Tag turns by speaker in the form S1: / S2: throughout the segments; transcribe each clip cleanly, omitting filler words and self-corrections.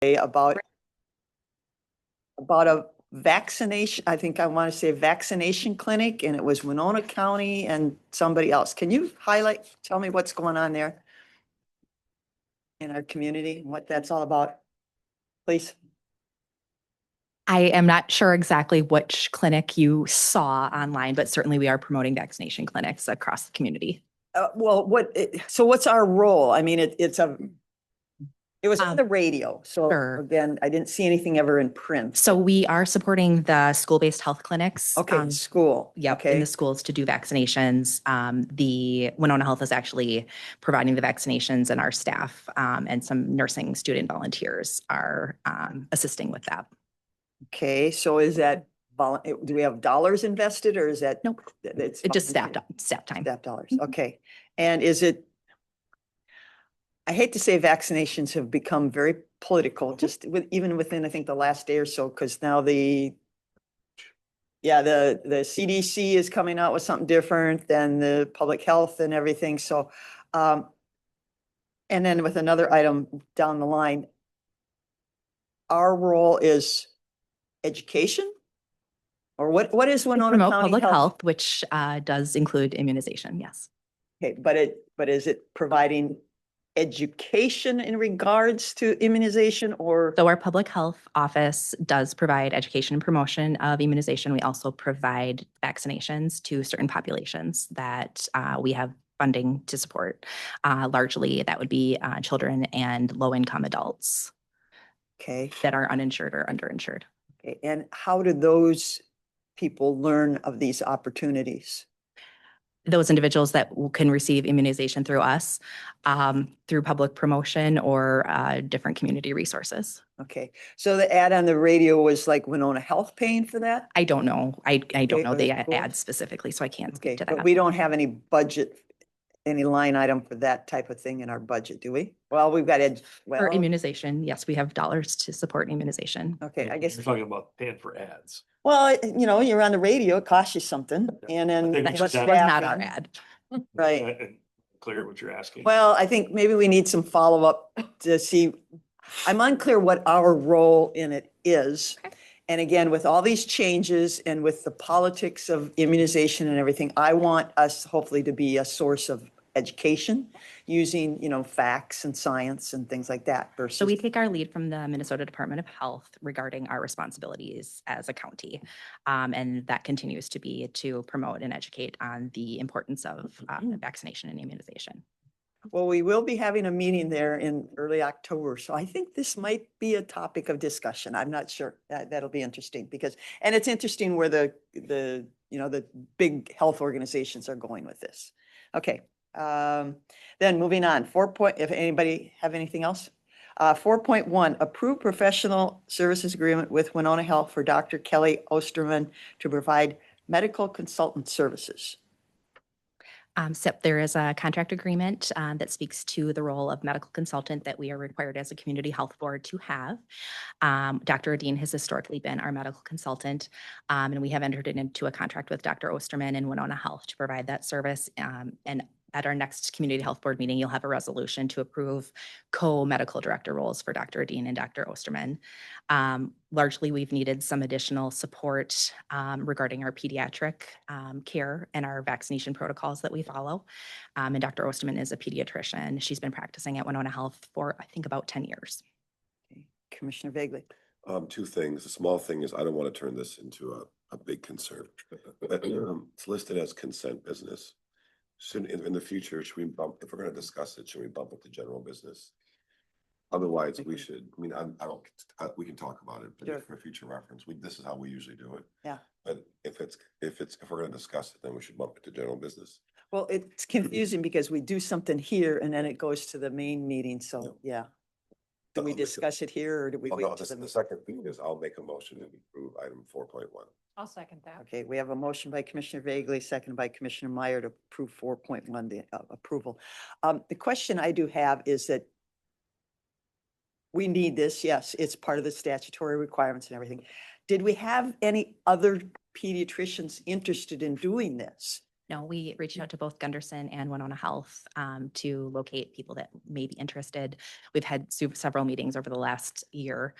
S1: about a vaccination, I think I want to say vaccination clinic, and it was Winona County and somebody else. Can you tell me what's going on there in our community, and what that's all about, please?
S2: I am not sure exactly which clinic you saw online, but certainly we are promoting vaccination clinics across the community.
S1: Well, so what's our role? I mean, it was on the radio. So
S2: Sure.
S1: again, I didn't see anything ever in print.
S2: So we are supporting the school-based health clinics.
S1: Okay, school.
S2: Yep,
S1: Okay.
S2: in the schools to do vaccinations. The Winona Health is actually providing the vaccinations, and our staff and some nursing student volunteers are assisting with that.
S1: Okay, so is that, do we have dollars invested, or is that?
S2: Nope.
S1: It's
S2: just staff time.
S1: Staff dollars. Okay. And is it, I hate to say vaccinations have become very political, just even within, I think, the last day or so, because now the CDC is coming out with something different than the public health and everything. So, and then with another item down the line, our role is education? Or what is Winona
S2: Promote
S1: County
S2: public
S1: Health?
S2: Health, which does include immunization, yes.
S1: Okay, but is it providing education in regards to immunization, or?
S2: So our public health office does provide education and promotion of immunization. We also provide vaccinations to certain populations that we have funding to support. Largely, that would be children and low-income adults.
S1: Okay.
S2: That are uninsured or underinsured.
S1: Okay, and how do those people learn of these opportunities?
S2: Those individuals that can receive immunization through us, through public promotion or different community resources.
S1: Okay, so the ad on the radio was like Winona Health paying for that?
S2: I don't know. I don't know the
S1: cool.
S2: ad specifically, so I can't
S1: Okay,
S2: speak to
S1: but
S2: that.
S1: we don't have any budget, any line item for that type of thing in our budget, do we? Well, we've got
S2: For immunization, yes, we have dollars to support immunization.
S1: Okay, I guess.
S3: You're talking about paying for ads.
S1: Well, you're on the radio, it costs you something, and then.
S3: I think
S2: That was not our ad.
S1: Right.
S3: Clear what you're asking.
S1: Well, I think maybe we need some follow-up to see. I'm unclear what our role in it is.
S2: Okay.
S1: And again, with all these changes and with the politics of immunization and everything, I want us hopefully to be a source of education using, facts and science and things like that versus.
S2: So we take our lead from the Minnesota Department of Health regarding our responsibilities as a county. And that continues to be to promote and educate on the importance of vaccination and immunization.
S1: Well, we will be having a meeting there in early October. So I think this might be a topic of discussion. I'm not sure. That'll be interesting and it's interesting where the big health organizations are going with this. Okay. Then moving on, if anybody have anything else? 4.1, approve professional services agreement with Winona Health for Dr. Kelly Osterman to provide medical consultant services.
S2: So there is a contract agreement that speaks to the role of medical consultant that we are required as a community health board to have. Dr. Odine has historically been our medical consultant, and we have entered into a contract with Dr. Osterman and Winona Health to provide that service. And at our next community health board meeting, you'll have a resolution to approve co-medical director roles for Dr. Odine and Dr. Osterman. Largely, we've needed some additional support regarding our pediatric care and our vaccination protocols that we follow. And Dr. Osterman is a pediatrician. She's been practicing at Winona Health for, I think, about 10 years.
S1: Okay. Commissioner Vagley.
S4: Two things. The small thing is I don't want to turn this into a big concern. It's listed as consent business. Soon in the future, should we bump, if we're going to discuss it, should we bump it to general business? Otherwise, we should, we can talk about it, but
S1: Sure.
S4: for future reference, this is how we usually do it.
S1: Yeah.
S4: But if we're going to discuss it, then we should bump it to general business.
S1: Well, it's confusing because we do something here and then it goes to the main meeting. So, yeah. Do we discuss it here or do we wait?
S4: The second thing is I'll make a motion to approve item 4.1.
S5: I'll second that.
S1: Okay, we have a motion by Commissioner Vagley, seconded by Commissioner Meyer to approve 4.1, the approval. The question I do have is that we need this. Yes, it's part of the statutory requirements and everything. Did we have any other pediatricians interested in doing this?
S2: No, we reached out to both Gunderson and Winona Health to locate people that may be interested. We've had several meetings over the last year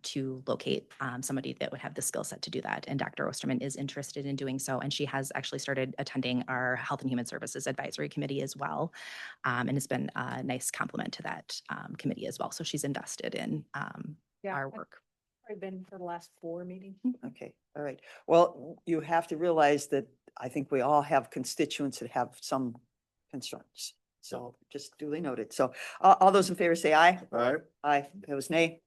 S2: to locate somebody that would have the skill set to do that. And Dr. Osterman is interested in doing so. And she has actually started attending our Health and Human Services Advisory Committee as well. And it's been a nice complement to that committee as well. So she's invested in our work.
S5: I've been for the last 4 meetings.
S1: Okay, all right. Well, you have to realize that I think we all have constituents that have some concerns. So just duly noted. So all those in favor say aye.
S4: Aye.
S1: Aye, opposed nay.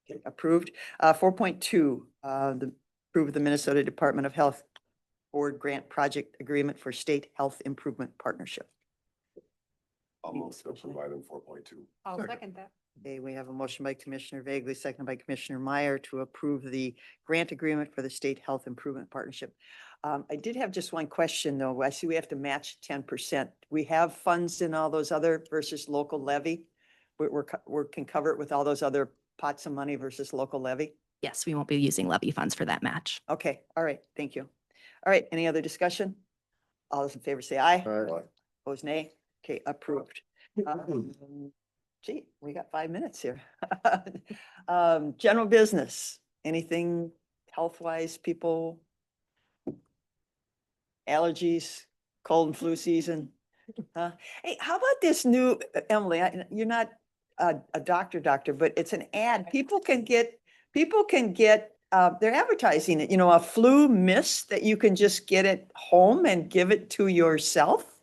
S1: Okay, approved. 4.2, approve the Minnesota Department of Health Board Grant Project Agreement for State Health Improvement Partnership.
S4: Almost to provide them 4.2.
S5: I'll second that.
S1: Okay, we have a motion by Commissioner Vagley, seconded by Commissioner Meyer to approve the grant agreement for the State Health Improvement Partnership. I did have just one question, though. I see we have to match 10%. We have funds in all those other versus local levy. We can cover it with all those other pots of money versus local levy.
S2: Yes, we won't be using levy funds for that match.
S1: Okay, all right, thank you. All right, any other discussion? All those in favor say aye.
S4: Aye.
S1: Opposed, nay. Okay, approved. Gee, we got 5 minutes here. General business, anything health-wise, people? Allergies, cold and flu season? Hey, how about this new, Emily, you're not a doctor, but it's an ad. People can get, they're advertising it, a flu mist that you can just get at home and give it to yourself.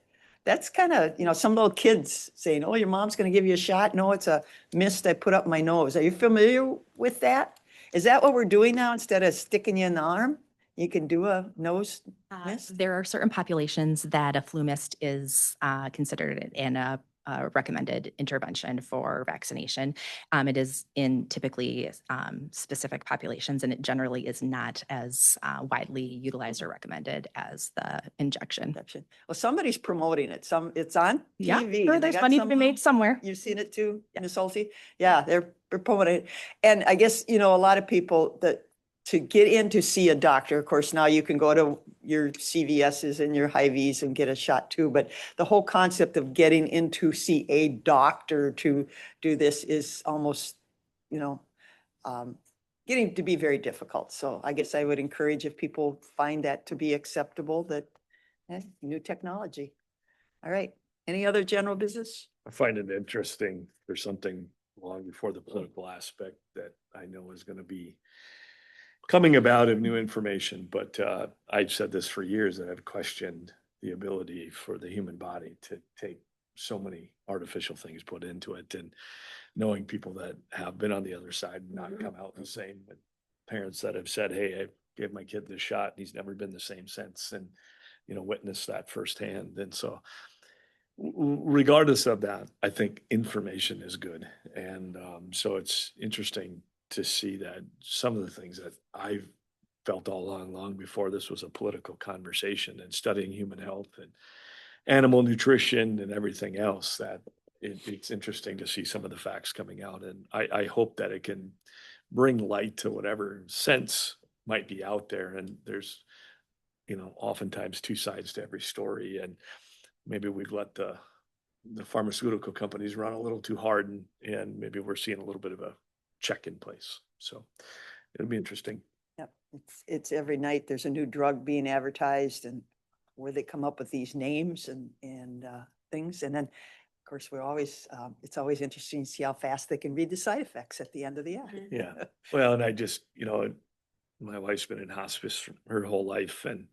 S1: That's kind of, some little kids saying, oh, your mom's going to give you a shot. No, it's a mist I put up my nose. Are you familiar with that? Is that what we're doing now? Instead of sticking you in the arm, you can do a nose mist?
S2: There are certain populations that a flu mist is considered in a recommended intervention for vaccination. It is in typically specific populations, and it generally is not as widely utilized or recommended as the injection.
S1: Injection. Well, somebody's promoting it. It's on
S2: Yeah,
S1: TV.
S2: sure,
S1: and they
S2: there's
S1: got
S2: money to be
S1: some-
S2: made somewhere.
S1: You've seen it too, Ms. Holsey? Yeah, they're promoting it. And I guess, a lot of people that to get in to see a doctor, of course, now you can go to your CVS's and your Hy-Vees and get a shot too. But the whole concept of getting in to see a doctor to do this is almost, getting to be very difficult. So I guess I would encourage if people find that to be acceptable, that new technology. All right. Any other general business?
S3: I find it interesting. There's something long before the political aspect that I know is going to be coming about of new information, but I've said this for years that I've questioned the ability for the human body to take so many artificial things put into it, and knowing people that have been on the other side and not come out the same, but parents that have said, hey, I gave my kid this shot and he's never been the same since, and witnessed that firsthand. And so regardless of that, I think information is good. And so it's interesting to see that some of the things that I've felt all along, long before this was a political conversation, and studying human health and animal nutrition and everything else, that it's interesting to see some of the facts coming out. And I hope that it can bring light to whatever sense might be out there. And there's, oftentimes two sides to every story. And maybe we've let the pharmaceutical companies run a little too hard, and maybe we're seeing a little bit of a check in place. So it'll be interesting.
S1: Yep. It's every night there's a new drug being advertised, and where they come up with these names and things. And then, of course, it's always interesting to see how fast they can read the side effects at the end of the ad.
S3: Yeah. Well, and I just, my wife's been in hospice her whole life, and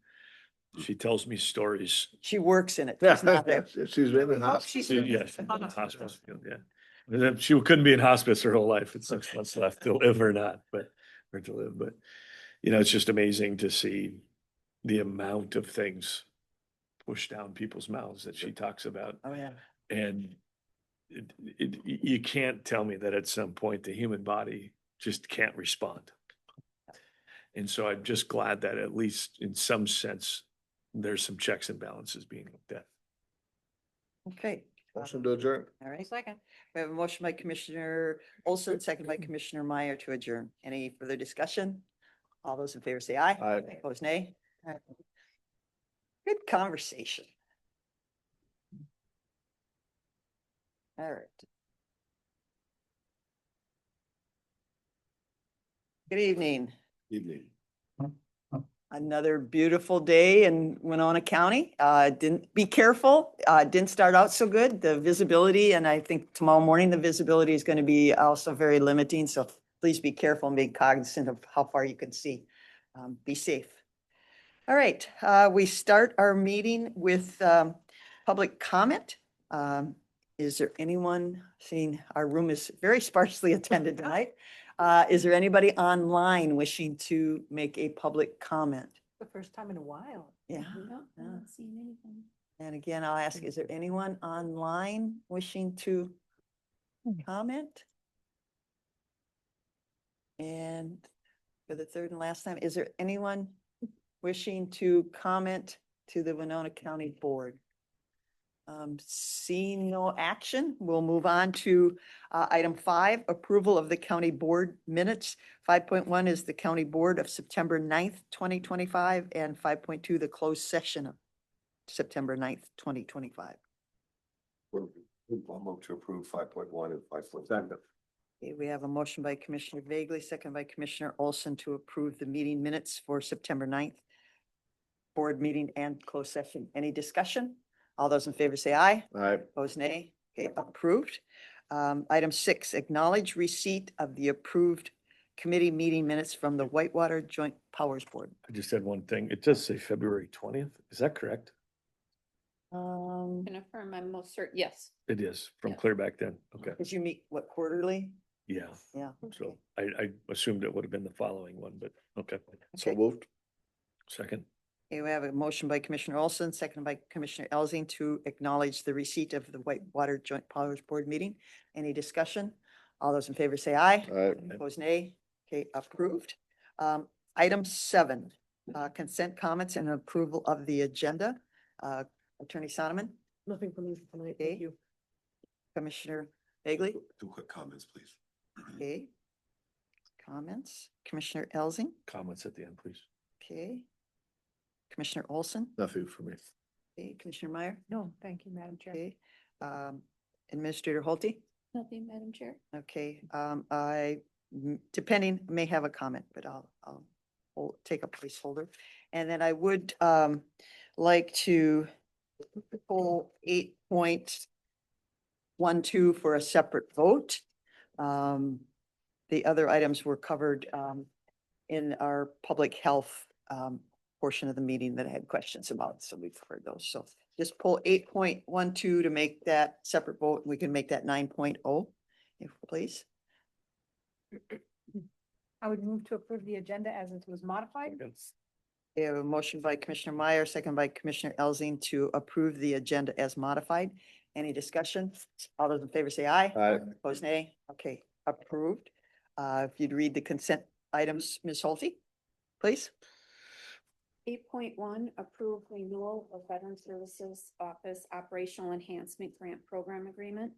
S3: she tells me stories.
S1: She works in it. She's not there.
S4: She's been in
S1: Oh, she's-
S3: Yes, in the hospice, yeah. And then she couldn't be in hospice her whole life. It's 6 months left to live or not, but it's just amazing to see the amount of things pushed down people's mouths that she talks about.
S1: Oh, yeah.
S3: And you can't tell me that at some point the human body just can't respond. And so I'm just glad that at least in some sense, there's some checks and balances being looked at.
S1: Okay.
S4: Motion to adjourn.
S1: All right.
S5: Second.
S1: We have a motion by Commissioner Olson, second by Commissioner Meyer to adjourn. Any further discussion? All those in favor say aye.
S4: Aye.
S1: Opposed, nay. All right. Good conversation. All right. Good evening.
S4: Evening.
S1: Another beautiful day in Winona County. Didn't, be careful. Didn't start out so good. The visibility, and I think tomorrow morning, the visibility is going to be also very limiting. So please be careful and be cognizant of how far you can see. Be safe. All right, we start our meeting with public comment. Is there anyone, seeing our room is very sparsely attended tonight? Is there anybody online wishing to make a public comment?
S5: The first time in a while.
S1: Yeah.
S2: No,
S1: yeah.
S2: I'm not seeing anything.
S1: And again, I'll ask, is there anyone online wishing to comment? And for the third and last time, is there anyone wishing to comment to the Winona County Board? Seeing no action, we'll move on to item 5, approval of the county board minutes. 5.1 is the county board of September 9th, 2025, and 5.2, the closed session of September 9th, 2025.
S4: I'll move to approve 5.1 and 5.2.
S1: Okay, we have a motion by Commissioner Vagley, second by Commissioner Olson to approve the meeting minutes for September 9th. Board meeting and closed session. Any discussion? All those in favor say aye.
S4: Aye.
S1: Opposed, nay. Okay, approved. Item 6, acknowledge receipt of the approved committee meeting minutes from the Whitewater Joint Powers Board.
S3: I just had one thing. It does say February 20th. Is that correct?
S6: Can affirm, I'm most certain, yes.
S3: It is from
S6: Yeah.
S3: clear back then. Okay,
S1: Did you meet, what, quarterly?
S3: yeah.
S1: Yeah.
S3: So I assumed it would have been the following one, but okay.
S1: Okay.
S3: Moved. Second.
S1: Okay, we have a motion by Commissioner Olson, second by Commissioner Elsing to acknowledge the receipt of the Whitewater Joint Powers Board meeting. Any discussion? All those in favor say aye.
S4: Aye.
S1: Opposed, nay. Okay, approved. Item 7, consent comments and approval of the agenda. Attorney Sonoman,
S5: Nothing for me tonight.
S1: Okay.
S5: Thank you.
S1: Commissioner Bagley,
S4: 2 quick comments, please.
S1: okay. Comments, Commissioner Elsing,
S3: Comments at the end, please.
S1: okay. Commissioner Olson,
S3: Nothing for me.
S1: okay. Commissioner Meyer,
S5: No, thank you, Madam Chair.
S1: okay. Administrator Holte,
S6: Nothing, Madam Chair.
S1: okay. Depending, may have a comment, but I'll take a placeholder. And then I would like to pull 8.12 for a separate vote. The other items were covered in our public health portion of the meeting that I had questions about, so we've heard those. So just pull 8.12 to make that separate vote. We can make that 9.0, if please.
S5: I would move to approve the agenda as it was modified.
S1: We have a motion by Commissioner Meyer, second by Commissioner Elsing to approve the agenda as modified. Any discussion? All those in favor say aye.
S4: Aye.
S1: Opposed, nay. Okay, approved. If you'd read the consent items, Ms. Holte, please.
S6: 8.1, approve renewal of Veteran Services Office Operational Enhancement Grant Program Agreement.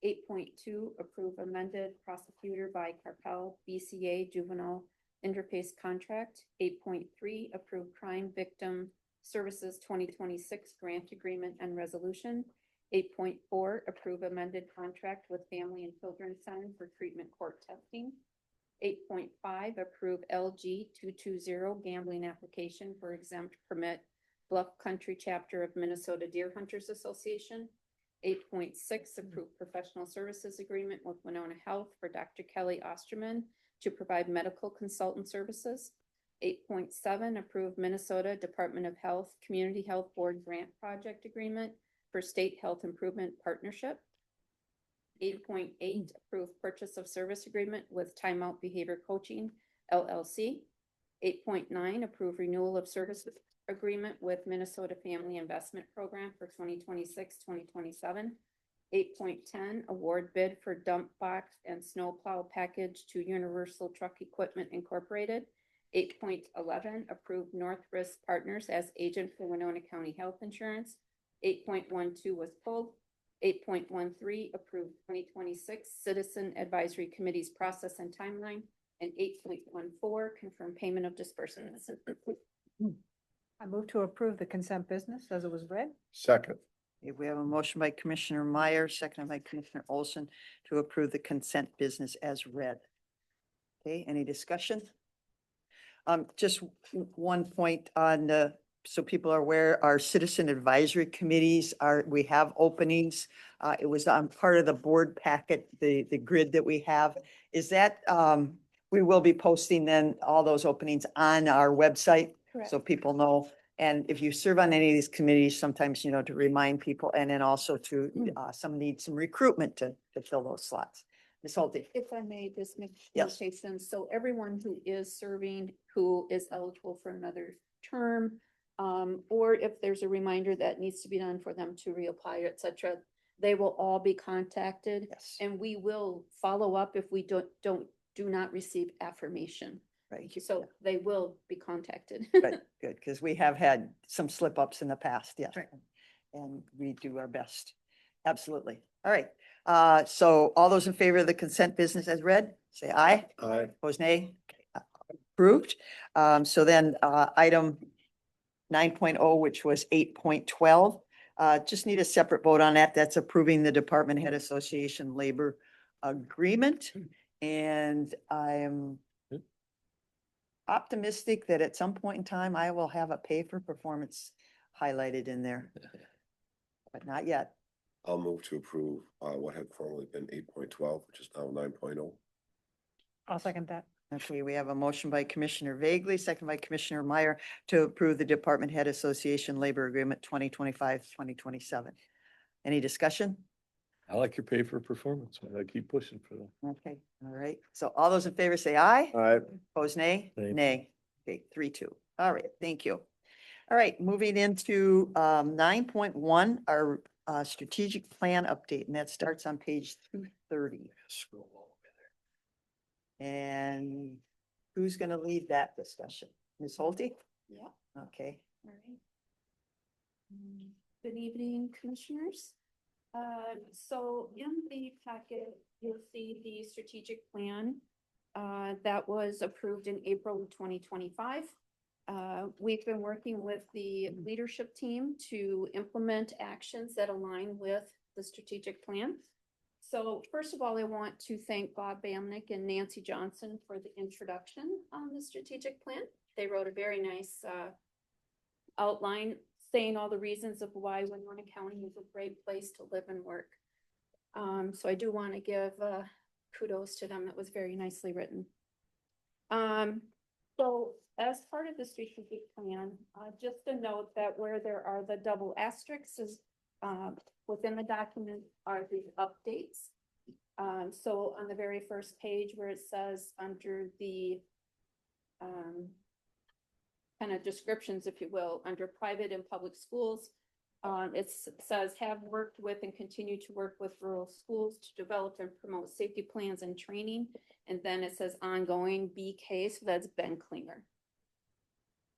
S6: 8.2, approve amended prosecutor by Carpel BCA Juvenile Interface Contract. 8.3, approve Crime Victim Services 2026 Grant Agreement and Resolution. 8.4, approve amended contract with Family and Children's Center for treatment court testing. 8.5, approve LG 220 gambling application for exempt permit Bluff Country Chapter of Minnesota Deer Hunters Association. 8.6, approve professional services agreement with Winona Health for Dr. Kelly Osterman to provide medical consultant services. 8.7, approve Minnesota Department of Health Community Health Board Grant Project Agreement for State Health Improvement Partnership. 8.8, approve purchase of service agreement with Timeout Behavior Coaching LLC. 8.9, approve renewal of service agreement with Minnesota Family Investment Program for 2026-2027. 8.10, award bid for dump box and snowplow package to Universal Truck Equipment Incorporated. 8.11, approve North Risk Partners as agent for Winona County Health Insurance. 8.12 was pulled. 8.13, approve 2026 Citizen Advisory Committee's process and timeline. And 8.14, confirm payment of disbursements.
S5: I move to approve the consent business as it was read.
S4: Second.
S1: Okay, we have a motion by Commissioner Meyer, seconded by Commissioner Olson to approve the consent business as read. Okay, any discussion? Just one point on so people are aware, our citizen advisory committees we have openings. It was on part of the board packet, the grid that we have. Is that, we will be posting then all those openings on our website so people know. And if you serve on any of these committees, sometimes, to remind people, and then also to, some need some recruitment to fill those slots. Ms. Holte.
S6: If I may just make
S1: Yes.
S6: notation, so everyone who is serving, who is eligible for another term, or if there's a reminder that needs to be done for them to reapply, et cetera, they will all be contacted.
S1: Yes.
S6: And we will follow up if we do not receive affirmation.
S1: Right.
S6: So they will be contacted.
S1: Good, good, because we have had some slip ups in the past, yes.
S6: Right.
S1: And we do our best. Absolutely. All right. So all those in favor of the consent business as read, say aye.
S4: Aye.
S1: Opposed, nay. Okay, approved. So then, item 9.0, which was 8.12, just need a separate vote on that. That's approving the Department Head Association Labor Agreement. And I'm optimistic that at some point in time, I will have a pay for performance highlighted in there, but not yet.
S4: I'll move to approve what had formerly been 8.12, which is now 9.0.
S5: I'll second that.
S1: Okay, we have a motion by Commissioner Vagley, second by Commissioner Meyer to approve the Department Head Association Labor Agreement 2025-2027. Any discussion?
S3: I like your pay for performance. I keep pushing for that.
S1: Okay, all right. So all those in favor say aye.
S4: Aye.
S1: Opposed, nay?
S3: Nay.
S1: Nay. Okay, 3-2. All right, thank you. All right, moving into 9.1, our strategic plan update, and that starts on page 230.
S3: Scroll all the way
S1: And who's going to lead that discussion? Ms. Holte?
S6: Yeah.
S1: Okay.
S6: All right. Good evening, commissioners. So in the packet, you'll see the strategic plan that was approved in April of 2025. We've been working with the leadership team to implement actions that align with the strategic plan. So first of all, I want to thank Bob Bamnick and Nancy Johnson for the introduction on the strategic plan. They wrote a very nice outline saying all the reasons of why Winona County is a great place to live and work. So I do want to give kudos to them. It was very nicely written. So as part of the strategic plan, just a note that where there are the double asterisks is within the document are the updates. So on the very first page where it says under the kind of descriptions, if you will, under private and public schools, it says have worked with and continue to work with rural schools to develop and promote safety plans and training. And then it says ongoing BK, so that's Ben Klinger.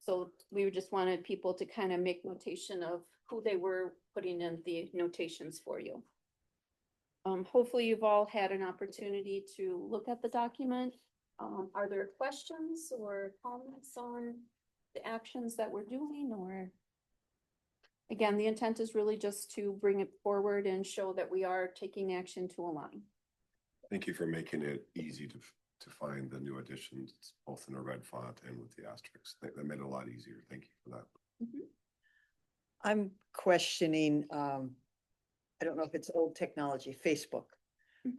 S6: So we just wanted people to kind of make notation of who they were putting in the notations for you. Hopefully you've all had an opportunity to look at the document. Are there questions or comments on the actions that we're doing, or? Again, the intent is really just to bring it forward and show that we are taking action to align.
S4: Thank you for making it easy to find the new additions, both in a red font and with the asterisks. That made it a lot easier. Thank you for that.
S6: Mhm.
S1: I'm questioning, I don't know if it's old technology, Facebook.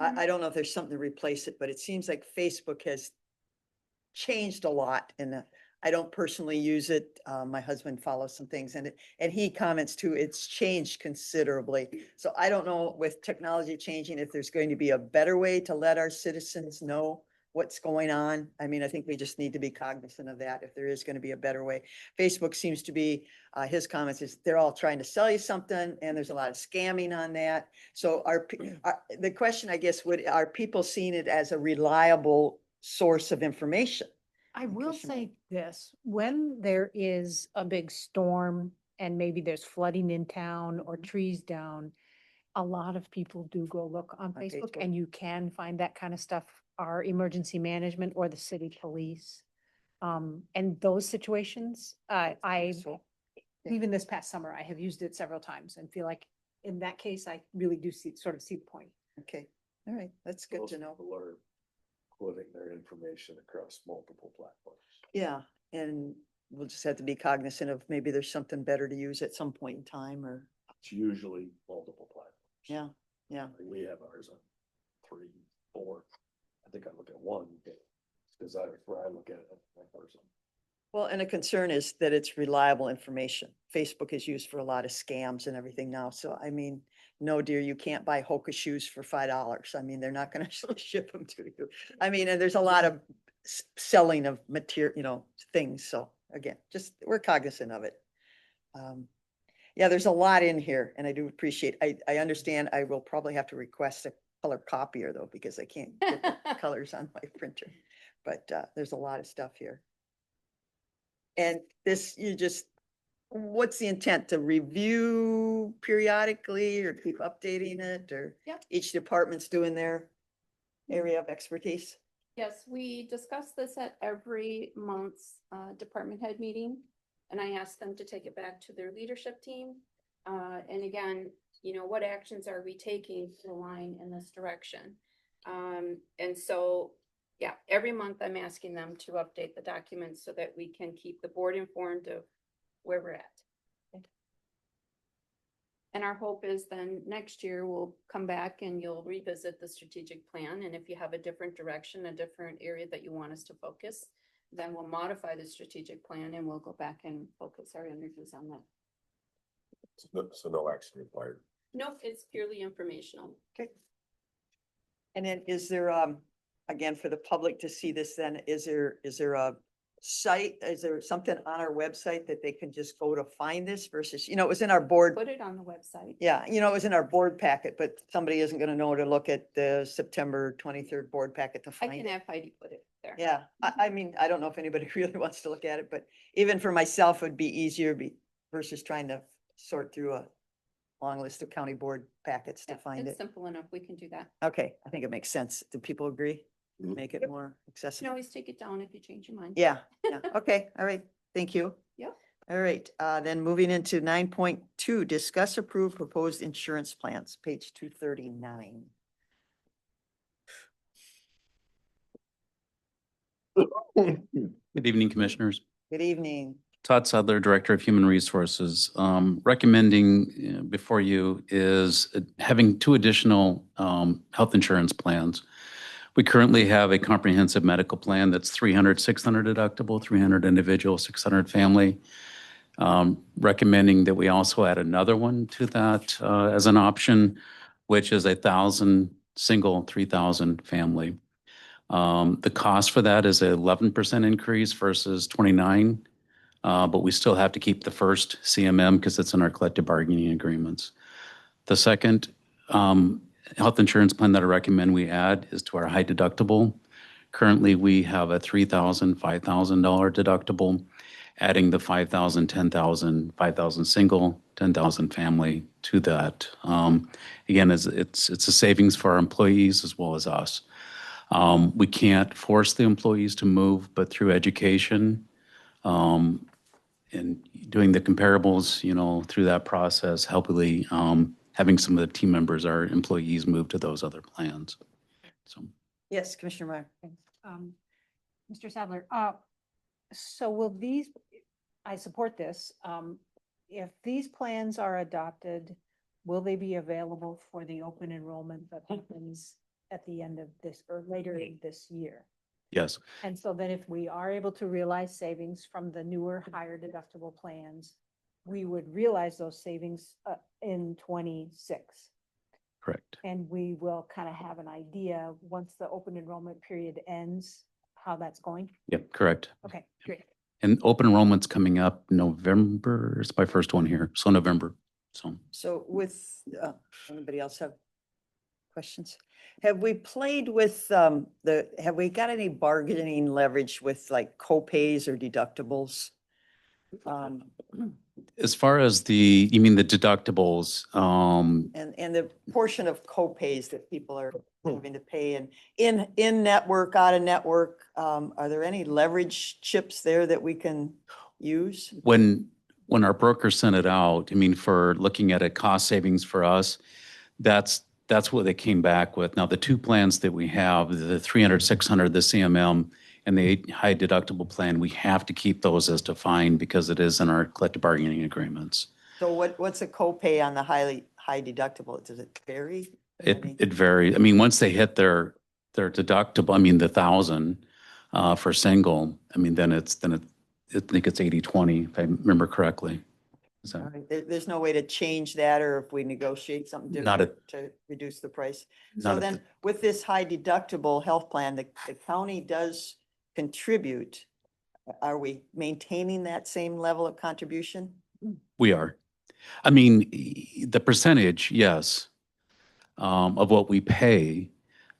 S1: I don't know if there's something to replace it, but it seems like Facebook has changed a lot and I don't personally use it. My husband follows some things and he comments too, it's changed considerably. So I don't know with technology changing, if there's going to be a better way to let our citizens know what's going on. I mean, I think we just need to be cognizant of that if there is going to be a better way. Facebook seems to be, his comments is they're all trying to sell you something and there's a lot of scamming on that. So the question, I guess, are people seeing it as a reliable source of information?
S5: I will
S1: Commissioner.
S5: say this, when there is a big storm and maybe there's flooding in town or trees down, a lot of people do go look on Facebook
S1: Facebook.
S5: and you can find that kind of stuff, our emergency management or the city police. And those situations, I
S1: So,
S5: Even this past summer, I have used it several times and feel like in that case, I really do see, sort of see the point.
S1: Okay, all right, that's good
S3: Most
S1: to know.
S3: people are putting their information across multiple platforms.
S1: Yeah, and we'll just have to be cognizant of maybe there's something better to use at some point in time or,
S3: It's usually multiple platforms.
S1: yeah, yeah.
S3: Like, we have ours on 3, 4. I think I look at one, because where I look at it, my person.
S1: Well, and a concern is that it's reliable information. Facebook is used for a lot of scams and everything now. So I mean, no, dear, you can't buy Hoka shoes for $5. I mean, they're not gonna actually ship them to you. I mean, and there's a lot of selling of material, things. So again, just, we're cognizant of it. Yeah, there's a lot in here and I do appreciate, I understand I will probably have to request a color copier though, because I can't get the colors on my printer. But there's a lot of stuff here. And this, what's the intent? To review periodically or keep updating it, or
S6: Yep.
S1: each department's doing their area of expertise?
S6: Yes, we discuss this at every month's department head meeting. And I asked them to take it back to their leadership team. And again, what actions are we taking to align in this direction? And so, yeah, every month I'm asking them to update the documents so that we can keep the board informed of where we're at. And our hope is then next year we'll come back and you'll revisit the strategic plan. And if you have a different direction, a different area that you want us to focus, then we'll modify the strategic plan and we'll go back and focus our energies on that.
S4: So no action required.
S6: Nope, it's purely informational.
S1: Okay. And then is there, again, for the public to see this, then is there a site, is there something on our website that they can just go to find this versus, it was in our board.
S6: Put it on the website.
S1: Yeah, it was in our board packet, but somebody isn't gonna know to look at the September 23rd board packet to
S6: I
S1: find
S6: can
S1: it.
S6: have Heidi put it there.
S1: Yeah, I mean, I don't know if anybody really wants to look at it, but even for myself, it'd be easier versus trying to sort through a long list of county board packets to
S6: Yeah,
S1: find
S6: it's
S1: it.
S6: simple enough. We can do that.
S1: Okay, I think it makes sense. Do people agree?
S4: Mhm.
S1: Make it more
S6: You can
S1: accessible?
S6: always take it down if you change your mind.
S1: Yeah, yeah, okay, all right, thank you.
S6: Yep.
S1: All right, then moving into 9.2, discuss approve proposed insurance plans, page 239.
S7: Good evening, Commissioners.
S1: Good evening.
S7: Todd Sadler, Director of Human Resources. Recommending before you is having 2 additional health insurance plans. We currently have a comprehensive medical plan that's 300, 600 deductible, 300 individual, 600 family. Recommending that we also add another one to that as an option, which is 1,000 single, 3,000 family. The cost for that is an 11% increase versus 29, but we still have to keep the first CMM because it's in our collective bargaining agreements. The second health insurance plan that I recommend we add is to our high deductible. Currently, we have a $3,000, $5,000 deductible, adding the 5,000, 10,000, 5,000 single, 10,000 family to that. Again, it's a savings for our employees as well as us. We can't force the employees to move, but through education and doing the comparables, through that process, helpfully having some of the team members, our employees, move to those other plans. So,
S1: Yes, Commissioner Meyer.
S5: Mr. Sadler, so will these, I support this, if these plans are adopted, will they be available for the open enrollment that happens at the end of this or later this year?
S7: yes,
S5: And so then if we are able to realize savings from the newer higher deductible plans, we would realize those savings in 26.
S7: correct.
S5: And we will kind of have an idea once the open enrollment period ends, how that's going.
S7: Yep, correct.
S5: Okay, great.
S7: And open enrollment's coming up November. It's my first one here. So November.
S1: So with, anybody else have questions? Have we played with have we got any bargaining leverage with like co-pays or deductibles?
S7: As far as you mean the deductibles,
S1: And the portion of co-pays that people are having to pay and in network, out of network, are there any leverage chips there that we can use?
S7: when when our broker sent it out, I mean, for looking at a cost savings for us, that's what they came back with. Now, the two plans that we have, the 300, 600, the CMM, and the high deductible plan, we have to keep those as defined because it is in our collective bargaining agreements.
S1: So what's the copay on the high deductible? Does it vary? I mean,
S7: It varies. I mean, once they hit their deductible, I mean, the 1,000 for single, I mean, then I think it's 80/20, if I remember correctly. So,
S1: all right, there's no way to change that, or if we negotiate something
S7: Not
S1: different to reduce the price? So
S7: not at
S1: then with this high deductible health plan, the county does contribute. Are we maintaining that same level of contribution?
S7: we are. I mean, the percentage, yes, of what we pay,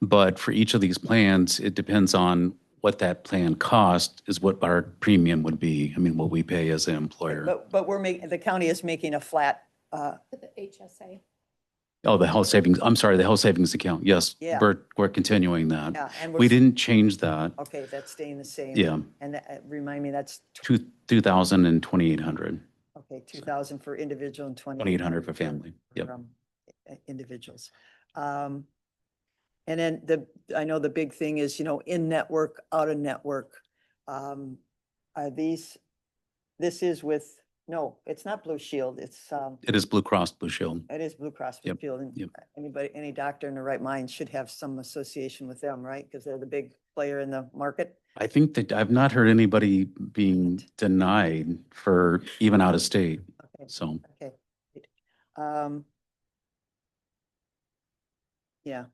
S7: but for each of these plans, it depends on what that plan cost is what our premium would be. I mean, what we pay as an employer.
S1: But the county is making a flat,
S6: For the HSA.
S7: Oh, the health savings, I'm sorry, the health savings account. Yes,
S1: Yeah.
S7: we're continuing that.
S1: yeah, and
S7: We didn't change that.
S1: okay, that's staying the same.
S7: Yeah,
S1: And remind me, that's,
S7: 2,000 and 2,800,
S1: okay, 2,000 for individual and
S7: 2,800 for family. Yep.
S1: Individuals. And then I know the big thing is, in-network, out-of-network. Are these, this is with, no, it's not Blue Shield, it's,
S7: It is Blue Cross Blue Shield.
S1: it is Blue Cross Blue
S7: Yep,
S1: Shield. And
S7: yep.
S1: any doctor in their right mind should have some association with them, right? Because they're the big player in the market.
S7: I think that I've not heard anybody being denied for even out of state.
S1: Okay,
S7: So,
S1: okay. Um, Yeah,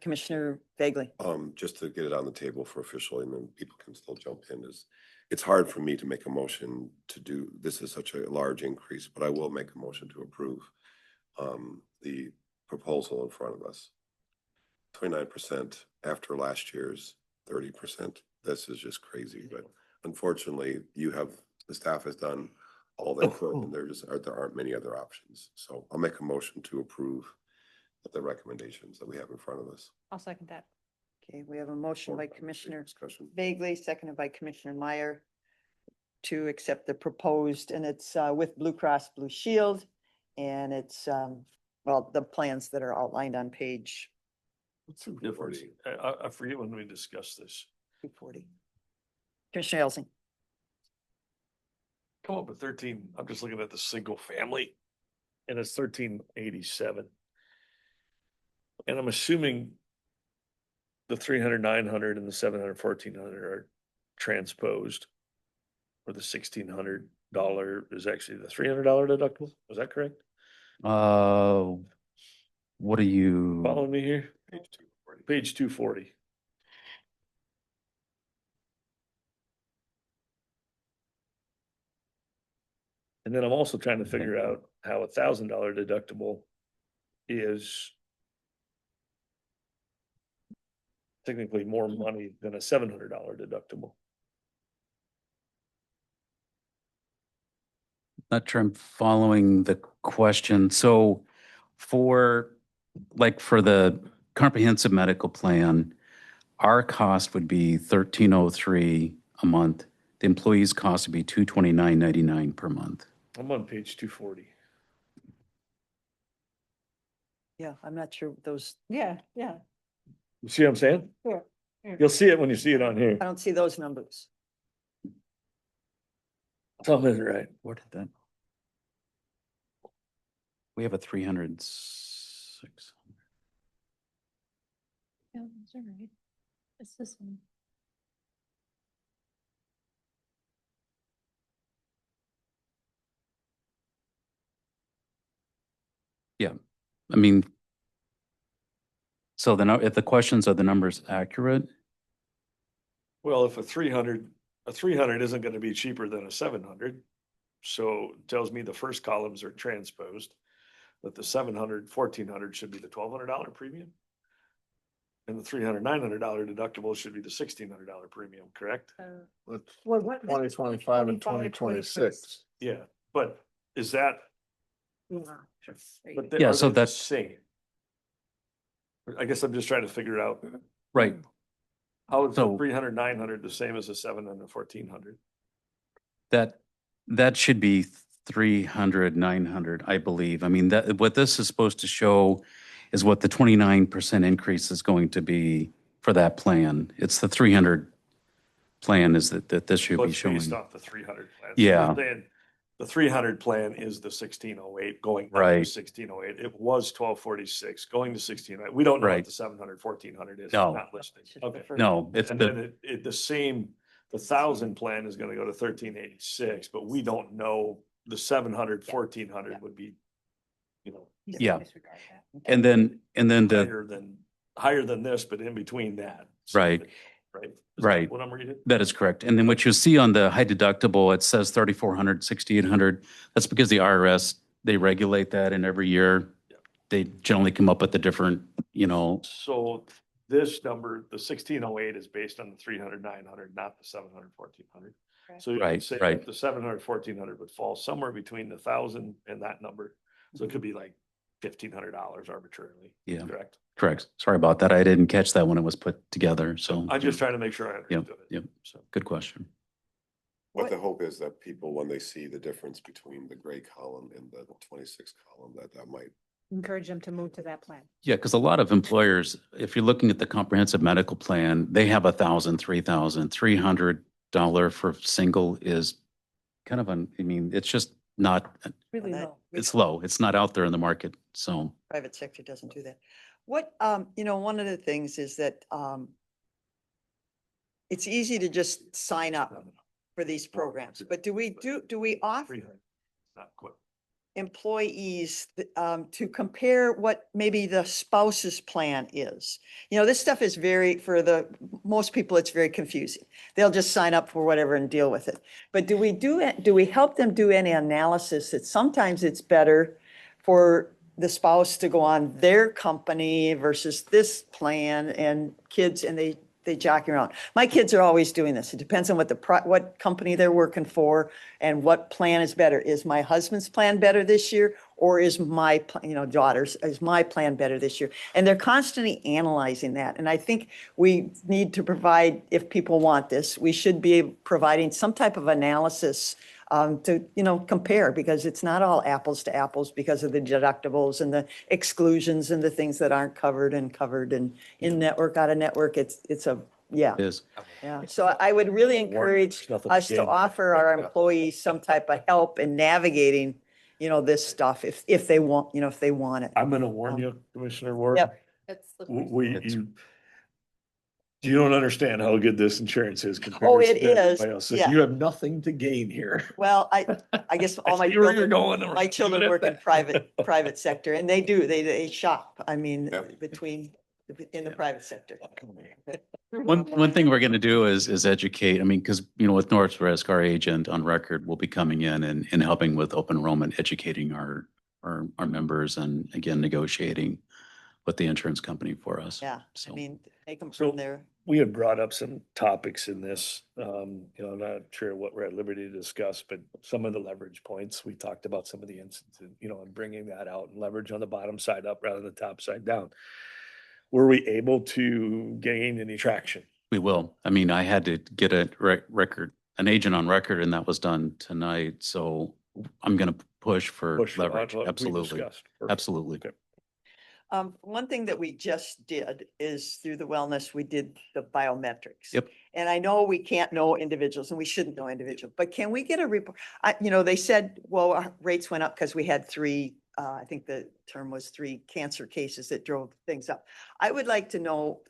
S1: Commissioner Bagley.
S4: Just to get it on the table for official, and then people can still jump in, it's hard for me to make a motion to do, this is such a large increase, but I will make a motion to approve the proposal in front of us. 29% after last year's 30%. This is just crazy, but unfortunately, the staff has done all they could, and there aren't many other options. So I'll make a motion to approve the recommendations that we have in front of us.
S5: I'll second that.
S1: Okay, we have a motion by
S4: Or
S1: Commissioner
S4: discussion.
S1: Bagley, seconded by Commissioner Meyer to accept the proposed, and it's with Blue Cross Blue Shield. And it's, well, the plans that are outlined on page
S3: What's the difference? I forget when we discussed this.
S1: 240. Commissioner Elsing.
S3: Come up with 13, I'm just looking at the single family, and it's 1387. And I'm assuming the 300, 900 and the 700, 1,400 are transposed. Or the $1,600 is actually the $300 deductible. Is that correct?
S7: what are you?
S3: Following me here?
S4: Page 240.
S3: Page 240. And then I'm also trying to figure out how $1,000 deductible is technically more money than a $700 deductible.
S7: Not sure I'm following the question. So for the comprehensive medical plan, our cost would be $1,303 a month. The employee's cost would be $229.99 per month.
S3: I'm on page 240.
S1: Yeah, I'm not sure those,
S5: Yeah, yeah,
S3: You see what I'm saying?
S5: sure.
S3: You'll see it when you see it on here.
S1: I don't see those numbers.
S3: Something isn't right.
S7: Where did that? We have a 306.
S6: Yeah, that's all right. It's this one.
S7: I mean, so if the questions are the numbers accurate,
S3: Well, if a 300 isn't gonna be cheaper than a 700. So it tells me the first columns are transposed. That the 700, 1,400 should be the $1,200 premium. And the 300, $900 deductible should be the $1,600 premium, correct?
S5: Well, what?
S8: 2025 and 2026.
S3: Yeah, but is that, but
S7: Yeah,
S3: are
S7: so
S3: they the
S7: that's-
S3: same? I guess I'm just trying to figure out,
S7: right?
S3: how is the
S7: So-
S3: 300, 900 the same as the 700, 1,400?
S7: That should be 300, 900, I believe. I mean, that, what this is supposed to show is what the 29% increase is going to be for that plan. It's the 300 plan is that this should
S3: So
S7: be
S3: it's based
S7: showing.
S3: off the 300 plan. So
S7: Yeah.
S3: we're saying the 300 plan is the 1608 going up to
S7: Right.
S3: 1608. It was 1246 going to 1608. We don't know what
S7: Right.
S3: the 700, 1400 is. It's
S7: No.
S3: not listed.
S1: Should
S3: Okay.
S1: prefer-
S7: No, it's
S3: And
S7: the,
S3: then the same, the 1,000 plan is gonna go to 1386, but we don't know the 700, 1400 would be, you know,
S5: You
S7: Yeah.
S5: disregard that.
S7: and then the,
S3: higher than this, but in between that. So
S7: Right.
S3: that- Right. Is that
S7: Right.
S3: what I'm reading?
S7: that is correct. And then what you see on the high deductible, it says 3,400, 6,800. That's because the IRS, they regulate that, and every year
S3: Yeah.
S7: they generally come up with a different,
S3: So this number, the 1608 is based on the 300, 900, not the 700, 1400. So you
S7: Right,
S3: could say
S7: right.
S3: that the 700, 1400 would fall somewhere between the 1,000 and that number. So it could be like $1,500 arbitrarily.
S7: Yeah.
S3: Correct.
S7: correct. Sorry about that. I didn't catch that when it was put together. So
S3: I'm just trying to make sure I
S7: Yep,
S3: understood it.
S7: yep.
S3: So.
S7: good question.
S4: What the hope is that people, when they see the difference between the gray column and the 26 column, that might.
S5: Encourage them to move to that plan.
S7: Yeah, because a lot of employers, if you're looking at the comprehensive medical plan, they have $1,000, $3,000, $300 for single is kind of I mean, it's just not,
S5: Really
S1: that-
S5: low.
S7: it's low. It's not out there in the market. So,
S1: Private sector doesn't do that. What, one of the things is that, it's easy to just sign up for these programs, but do we offer
S3: 300, not quite.
S1: employees, to compare what maybe the spouse's plan is? This stuff is for most people, it's very confusing. They'll just sign up for whatever and deal with it. But do we help them do any analysis that sometimes it's better for the spouse to go on their company versus this plan, and kids, and they jockey around. My kids are always doing this. It depends on what company they're working for and what plan is better. Is my husband's plan better this year, or is my, is my plan better this year? And they're constantly analyzing that. And I think we need to provide, if people want this, we should be providing some type of analysis to, compare, because it's not all apples to apples because of the deductibles and the exclusions and the things that aren't covered and in network, out of network. Yeah.
S7: it is.
S1: Yeah. So I would really encourage
S3: Nothing to
S1: us to
S3: gain.
S1: offer our employees some type of help in navigating, this stuff if they want, if they want it.
S3: I'm gonna warn you, Commissioner Ward.
S1: Yep.
S6: It's
S3: You don't understand how good this insurance is compared
S1: Oh,
S3: to
S1: it is,
S3: everybody else. So
S1: yeah.
S3: you have nothing to gain here.
S1: Well, I guess all my
S3: I see where you're
S1: children,
S3: going.
S1: my children work in private sector, and they shop, I mean,
S4: Yeah.
S1: in the private sector.
S7: One thing we're going to do is educate. I mean, because, with Northwest, our agent on record will be coming in and helping with open enrollment, educating our members, and again, negotiating with the insurance company for us.
S1: Yeah,
S7: So-
S1: I mean, they come
S3: So-
S1: from there.
S3: We had brought up some topics in this, I'm not sure what we're at liberty to discuss, but some of the leverage points, we talked about some of the instances, and bringing that out and leverage on the bottom side up rather than the top side down. Were we able to gain any traction?
S7: We will. I mean, I had to get a an agent on record, and that was done tonight. So I'm going to push for
S3: Push for
S7: leverage.
S3: what we
S7: Absolutely.
S3: discussed. Perfect.
S7: Absolutely.
S3: Okay.
S1: One thing that we just did is through the wellness, we did the biometrics.
S7: Yep.
S1: And I know we can't know individuals, and we shouldn't know individuals, but can we get a report? They said, well, our rates went up because we had three, I think the term was 3 cancer cases that drove things up. I would like to know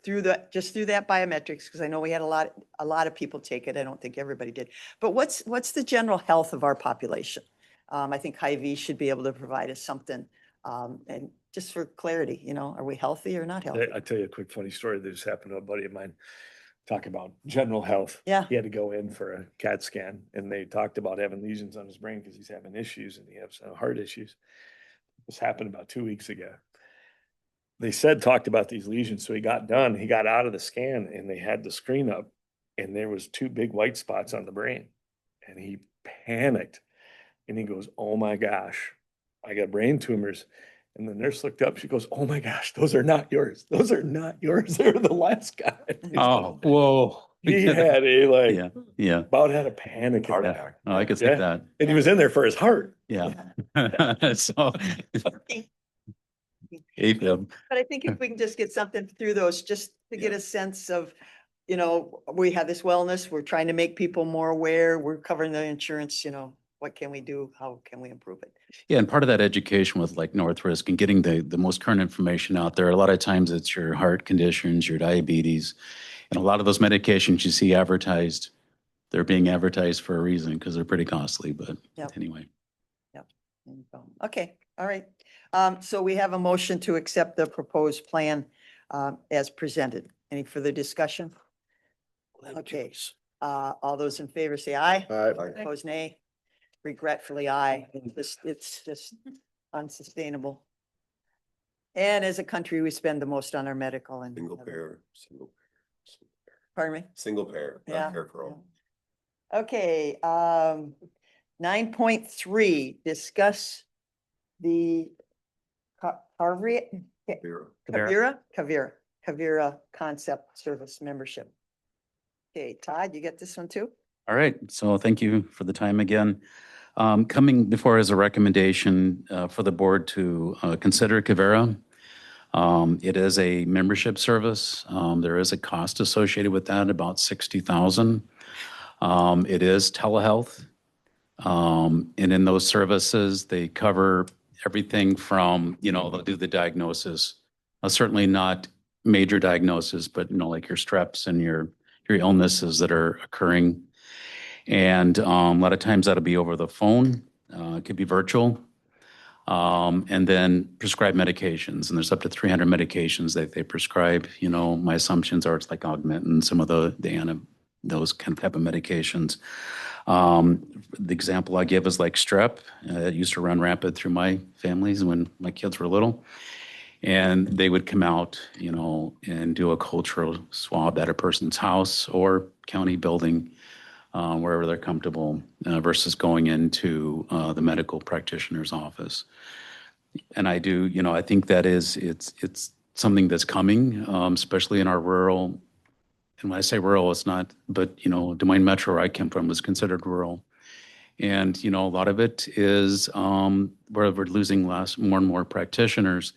S1: just through that biometrics, because I know we had a lot of people take it. I don't think everybody did. But what's the general health of our population? I think Hy-Vee should be able to provide us something. And just for clarity, are we healthy or not healthy?
S3: I'll tell you a quick funny story that just happened to a buddy of mine. Talk about general health.
S1: Yeah.
S3: He had to go in for a CAT scan, and they talked about having lesions on his brain because he's having issues, and he has some heart issues. This happened about 2 weeks ago. They talked about these lesions. So he got done, he got out of the scan, and they had the screen up, and there was 2 big white spots on the brain, and he panicked, and he goes, "Oh my gosh, I got brain tumors." And the nurse looked up, she goes, "Oh my gosh, those are not yours. Those are not yours. They're the last guy."
S7: Oh, whoa.
S3: He had a
S7: Yeah, yeah.
S3: about had a panic
S4: Heart
S3: attack.
S4: attack.
S7: Oh, I could see
S3: Yeah.
S7: that.
S3: And he was in there for his heart.
S7: Yeah. So, AFib.
S1: But I think if we can just get something through those, just to get a sense of, you know, we have this wellness, we're trying to make people more aware, we're covering the insurance, you know, what can we do? How can we improve it?
S7: Yeah, and part of that education with like North Risk and getting the most current information out there, a lot of times it's your heart conditions, your diabetes, and a lot of those medications you see advertised, they're being advertised for a reason because they're pretty costly, but
S1: Yep.
S7: anyway.
S1: Okay, all right. So we have a motion to accept the proposed plan as presented. Any further discussion? Okay, all those in favor say aye. Opposed, nay. Regretfully, aye. It's just unsustainable. And as a country, we spend the most on our medical and.
S4: Single pair, single pair.
S1: Pardon me?
S4: Single pair,
S1: Yeah.
S4: not pair for all.
S1: Okay, 9.3, discuss the Kavira concept service membership. Okay, Todd, you get this one too?
S7: All right, so thank you for the time again. Coming before as a recommendation for the board to consider Kavera. It is a membership service. There is a cost associated with that, about $60,000. It is telehealth. And in those services, they cover everything from, you know, they'll do the diagnosis. Certainly not major diagnosis, but, you know, like your streps and your illnesses that are occurring. And a lot of times that'll be over the phone. It could be virtual. And then prescribe medications. And there's up to 300 medications that they prescribe. You know, my assumptions are it's like Augmentin, some of those kind of type of medications. The example I give is like strep. It used to run rampant through my families when my kids were little. And they would come out, you know, and do a cultural swab at a person's house or county building, wherever they're comfortable, versus going into the medical practitioner's office. And I do, you know, I think that it's something that's coming, especially in our rural. And when I say rural, it's not, but, you know, Des Moines Metro, where I came from, was considered rural. And, you know, a lot of it is where we're losing more and more practitioners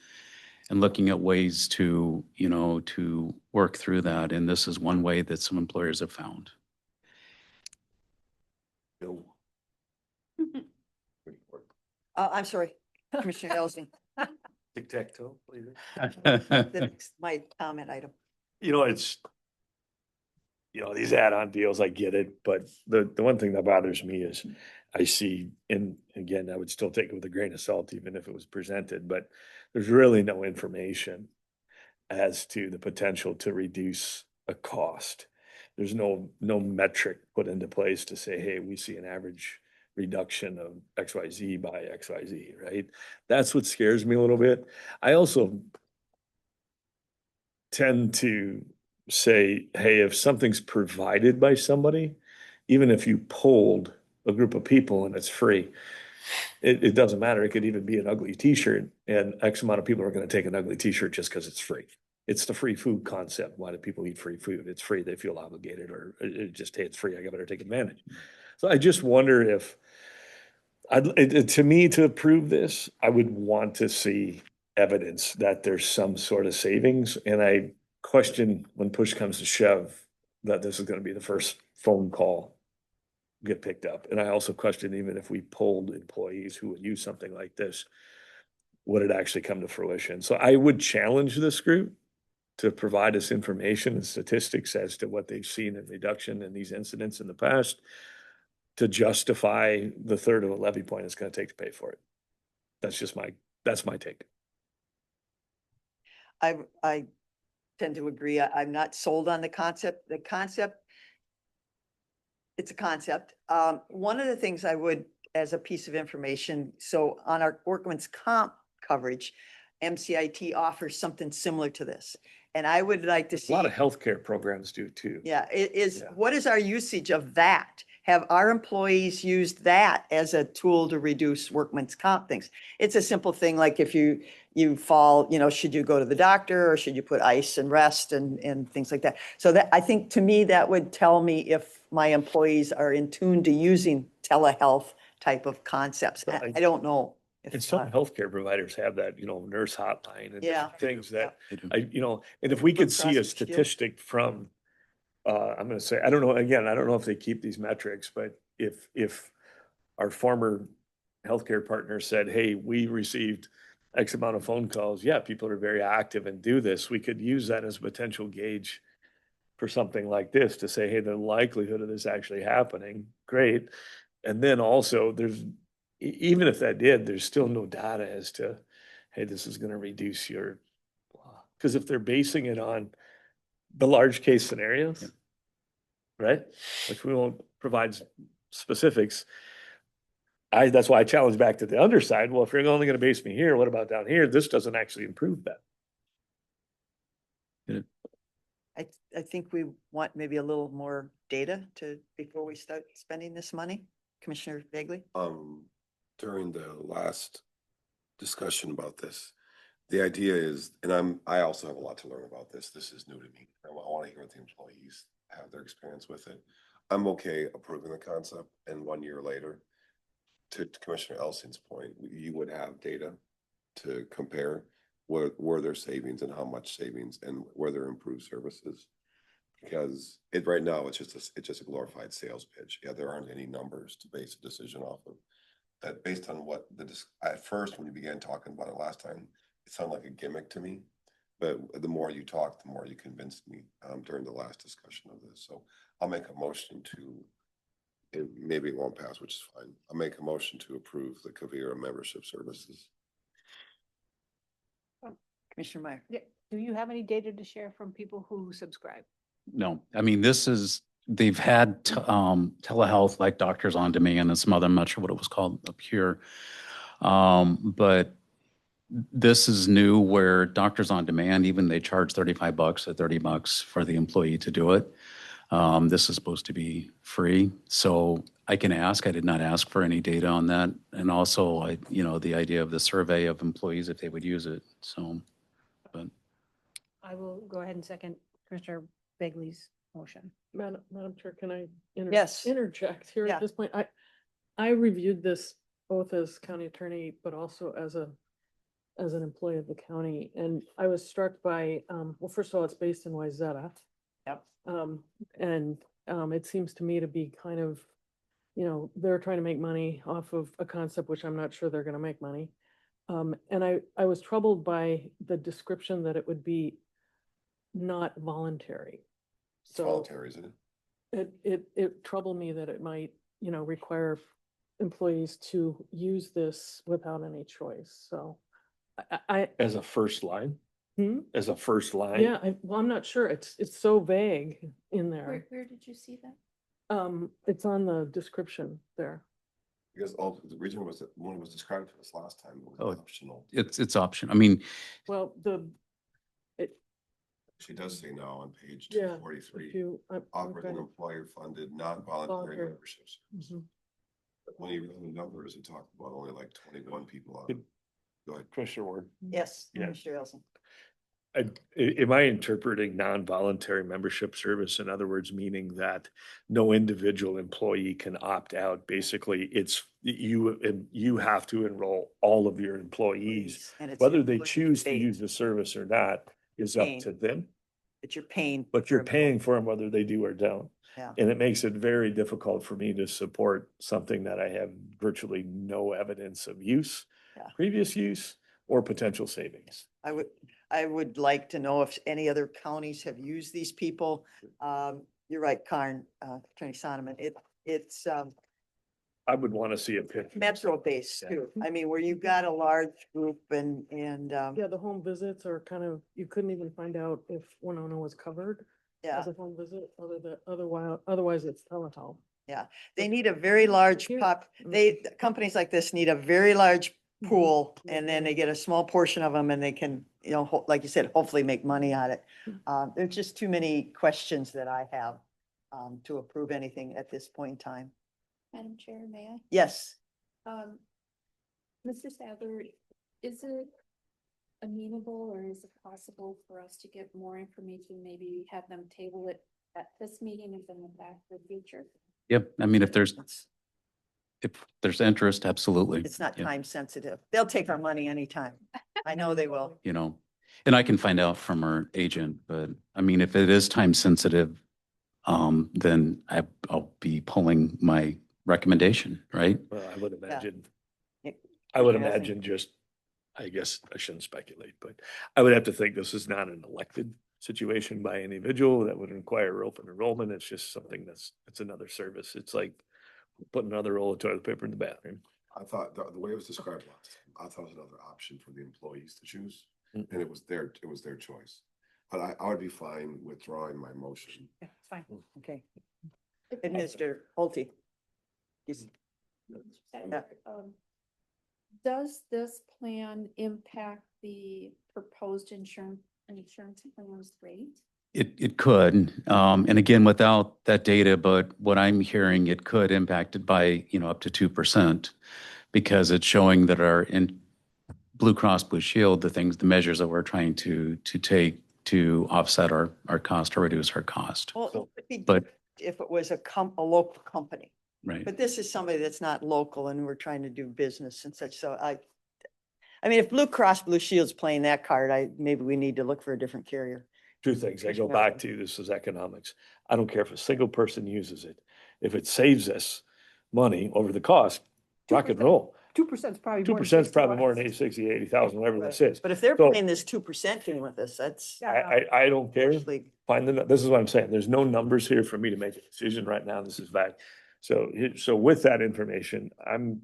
S7: and looking at ways to, you know, to work through that. And this is one way that some employers have found.
S1: I'm sorry, Commissioner Elsing,
S3: Tic-tac-toe, please.
S1: that's my comment item.
S3: You know, it's, you know, these add-on deals, I get it, but the one thing that bothers me is I see, and again, I would still take it with a grain of salt, even if it was presented, but there's really no information as to the potential to reduce a cost. There's no metric put into place to say, hey, we see an average reduction of XYZ by XYZ, right? That's what scares me a little bit. I also tend to say, hey, if something's provided by somebody, even if you polled a group of people and it's free, it doesn't matter. It could even be an ugly t-shirt and X amount of people are going to take an ugly t-shirt just because it's free. It's the free food concept. Why do people eat free food? It's free. They feel obligated, or it just, hey, it's free. I better take advantage. So I just wonder if, to me, to approve this, I would want to see evidence that there's some sort of savings. And I question, when push comes to shove, that this is going to be the first phone call get picked up. And I also question, even if we polled employees who would use something like this, would it actually come to fruition? So I would challenge this group to provide us information and statistics as to what they've seen in reduction in these incidents in the past to justify the third of a levy point it's going to take to pay for it. That's my take.
S1: I tend to agree. I'm not sold on the concept. The concept, it's a concept. One of the things I would, as a piece of information, so on our workman's comp coverage, MCIT offers something similar to this. And I would like to see.
S3: A lot of healthcare programs do too.
S1: Yeah, it is,
S3: Yeah.
S1: what is our usage of that? have our employees used that as a tool to reduce workman's comp things? It's a simple thing, like if you fall, should you go to the doctor or should you put ice and rest and things like that? So that, I think to me, that would tell me if my employees are in tune to using telehealth type of concepts. I don't know.
S3: And some healthcare providers have that, nurse hotline and
S1: Yeah.
S3: things that
S7: They do.
S3: and if we
S1: Blue
S3: could see
S1: Cross
S3: a
S1: Blue Shield.
S3: statistic from, I'm gonna say, I don't know, again, I don't know if they keep these metrics, but if our former healthcare partner said, hey, we received X amount of phone calls, yeah, people are very active and do this, we could use that as a potential gauge for something like this to say, hey, the likelihood of this actually happening, great. And then also there's, even if that did, there's still no data as to, hey, this is gonna reduce your, because if they're basing it on the large case scenarios,
S7: Yep.
S3: right? Which we won't provide specifics. That's why I challenge back to the underside. Well, if you're only gonna base me here, what about down here? This doesn't actually improve that.
S1: I think we want maybe a little more data before we start spending this money. Commissioner Bagley?
S4: During the last discussion about this, the idea is, and I also have a lot to learn about this. This is new to me. I want to hear what the employees have their experience with it. I'm okay approving the concept, and 1 year later, to Commissioner Elsing's point, you would have data to compare where their savings and how much savings and where there improved services. Because right now, it's just a glorified sales pitch. Yeah, there aren't any numbers to base a decision off of. That based on what at first, when you began talking about it last time, it sounded like a gimmick to me. But the more you talk, the more you convinced me during the last discussion of this. So I'll make a motion maybe it won't pass, which is fine. I'll make a motion to approve the Kavira membership services.
S1: Commissioner Meyer?
S5: Yeah. Do you have any data to share from people who subscribe?
S7: No, I mean, they've had telehealth like Doctors on Demand and some other, I'm not sure what it was called up here. But this is new where Doctors on Demand, even they charge $35 or $30 for the employee to do it. This is supposed to be free. So I can ask, I did not ask for any data on that. And also, the idea of the survey of employees if they would use it. So, but
S5: I will go ahead and second Commissioner Bagley's motion.
S9: Madam Chair, can I
S1: Yes.
S9: interject here
S1: Yeah.
S9: at this point? I reviewed this both as county attorney, but also as an employee of the county. And I was struck by, well, first of all, it's based in Wayzata.
S1: Yep.
S9: And it seems to me to be kind of, they're trying to make money off of a concept, which I'm not sure they're gonna make money. And I was troubled by the description that it would be not voluntary.
S4: It's
S9: So
S4: voluntary, isn't it?
S9: it troubled me that it might, require employees to use this without any choice. So I
S3: As a first line,
S9: hmm?
S3: as a first line.
S9: Yeah, well, I'm not sure. It's so vague in there.
S6: Where did you see that?
S9: It's on the description there.
S4: Because the reason was that when it was described to us last time, it
S7: Oh,
S4: was optional.
S7: it's option. I mean,
S9: Well,
S4: She does say now on page
S9: yeah,
S4: 243,
S9: if you,
S4: offers an
S9: okay.
S4: employer-funded, non-voluntary
S9: Voluntary.
S4: memberships.
S9: Mhm.
S4: But when you run the numbers, it talked about only like 21 people on it.
S3: Good.
S4: Go ahead.
S3: Commissioner Ward.
S1: Yes,
S3: Yeah.
S1: Commissioner Elson.
S3: Am I interpreting non-voluntary membership service, in other words, meaning that no individual employee can opt out? Basically, it's you have to enroll all of your employees,
S1: And it's
S3: whether they
S1: employee
S3: choose to
S1: based,
S3: use the service or not is up
S1: Paying.
S3: to them,
S1: that you're paying.
S3: but you're paying for them whether they do or don't.
S1: Yeah.
S3: And it makes it very difficult for me to support something that I have virtually no evidence of use,
S1: Yeah.
S3: previous use, or potential savings.
S1: I would like to know if any other counties have used these people. You're right, Karn, Attorney Sonneman, it's
S3: I would want to see a picture.
S1: metro based
S3: Yeah.
S1: too. I mean, where you've got a large group and,
S9: Yeah, the home visits are kind of, you couldn't even find out if Winona was covered
S1: yeah,
S9: as a home visit, otherwise it's telehealth.
S1: they need a very large
S9: Here-
S1: companies like this need a very large
S9: Mhm.
S1: pool
S9: Yeah,
S1: and then
S9: yeah.
S1: they get a small portion of them and they can, like you said, hopefully make money on it.
S9: Mm.
S1: There's just too many questions that I have. to approve anything at this point in time.
S6: Madam Chair, may I?
S1: Yes,
S6: Mr. Sadler, is it amenable or is it possible for us to get more information? Maybe have them table it at this meeting and then back for the future?
S7: Yep, I mean, if there's
S1: it's
S7: interest, absolutely.
S1: it's not
S7: Yeah,
S1: time sensitive. They'll take our money anytime. I know they will.
S7: you know, and I can find out from our agent, but I mean, if it is time sensitive, then I'll be pulling my recommendation, right?
S3: Well, I would imagine,
S1: Yeah.
S3: I would
S1: Commissioner Elsing?
S3: imagine just, I guess I shouldn't speculate, but I would have to think this is not an elected situation by an individual that would require open enrollment. It's just something it's another service. It's like putting another roll of toilet paper in the bathroom.
S4: I thought the way it was described last time, I thought it was another option for the employees to choose,
S3: Mm.
S4: and it was their choice. But I would be fine withdrawing my motion.
S5: Yeah, it's fine.
S1: Okay. And Mr. Holte? Yes.
S6: Sadler, does this plan impact the proposed insurance plan's rate?
S7: It could, and again, without that data, but what I'm hearing, it could impact it by, up to 2%, because it's showing that in Blue Cross Blue Shield, the measures that we're trying to take to offset our cost or reduce our cost,
S1: Well, it would be
S7: but-
S1: different if it was a local company,
S7: right?
S1: but this is somebody that's not local and we're trying to do business and such. So I mean, if Blue Cross Blue Shield's playing that card, maybe we need to look for a different carrier.
S3: Two things. I go
S1: Commissioner
S3: back
S1: Elton.
S3: to, this is economics. I don't care if a single person uses it. If it saves us money over the cost, rock and
S5: 2%.
S3: roll.
S5: 2% is probably.
S3: 2% is probably more than 80, whatever this is.
S1: But if they're
S3: So-
S1: playing this 2% game with us, that's.
S5: Yeah.
S3: I don't care.
S1: actually-
S3: Find this is what I'm saying. There's no numbers here for me to make a decision right now. This is back. So with that information, I don't